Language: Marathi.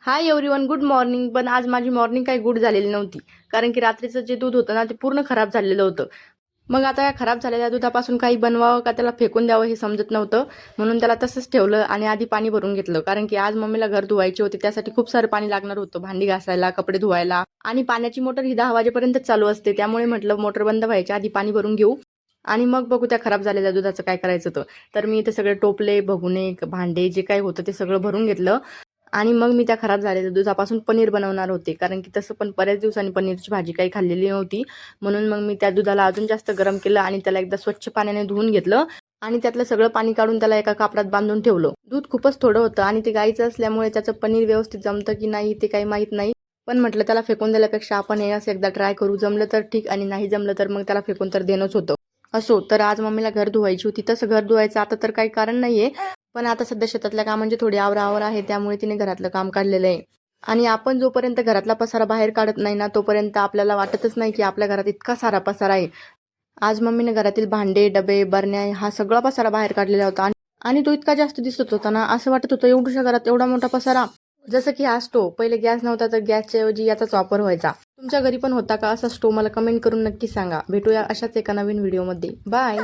Hi everyone, good morning. पण आज माझी मॉर्निंग काही गुड झालेली नव्हती. कारण की रात्रीचं जे दूध होतं ना, ते पूर्ण खराब झालेलं होतं. मग आता या खराब झालेल्या दुधापासून काही बनवावं का त्याला फेकून द्यावं हे समजत नव्हतं. म्हणून त्याला तसंच ठेवलं आणि आधी पाणी भरून घेतलं. कारण की आज मम्मीला घर धुवायचे होते, त्यासाठी खूप सारं पाणी लागणार होतं. भांडी घासायला, कपडे धुवायला आणि पाण्याची मोटर ही 10 वाजेपर्यंतच चालू असते. त्यामुळे म्हटलं मोटर बंद व्हायच्या आधी पाणी भरून घेऊ आणि मग बघू त्या खराब झालेल्या दुधाचं काय करायचं होतं. तर मी इथे सगळे टोपले, भगुने, भांडे जे काही होतं ते सगळं भरून घेतलं. आणि मग मी त्या खराब झालेल्या दुधापासून पनीर बनवणार होते. कारण की तसं पण बऱ्याच दिवसांनी पनीरची भाजी काही खाल्लेली नव्हती. म्हणून मग मी त्या दुधाला अजून जास्त गरम केलं आणि त्याला एकदा स्वच्छ पाण्याने धुवून घेतलं आणि त्यातलं सगळं पाणी काढून त्याला एका कापडात बांधून ठेवलं. दूध खूपच थोडं होतं आणि ते गाईचं असल्यामुळे त्याचं पनीर व्यवस्थित जमतं की नाही ते काही माहीत नाही. पण म्हटलं त्याला फेकून दिल्यापेक्षा आपण हे असं एकदा ट्राय करू. जमलं तर ठीक आणि नाही जमलं तर मग त्याला फेकून तर देणंच होतं. असो, तर आज मम्मीला घर धुवायची होती. तसं घर धुवायचं आता तर काही कारण नाहीये. पण आता सध्या शेतातल्या कामांची थोडी आवराआवर आहे, त्यामुळे तिने घरातलं काम काढलेलं आहे. आणि आपण जोपर्यंत घरातला पसारा बाहेर काढत नाही ना, तोपर्यंत आपल्याला वाटतच नाही की आपल्या घरात इतका सारा पसारा आहे. आज मम्मीने घरातील भांडे, डबे, बरण्या हा सगळा पसारा बाहेर काढलेला होता आणि तो इतका जास्त दिसत होता ना, असं वाटत होतं एवढ्याशा घरात एवढा मोठा पसारा. जसं की हा स्टोव्ह. पहिले गॅस नव्हता तर गॅसच्या ऐवजी याचाच वापर व्हायचा. तुमच्या घरी पण होता का असा स्टोव्ह? मला कमेंट करून नक्की सांगा. भेटूया अशाच एका नवीन व्हिडिओमध्ये. बाय.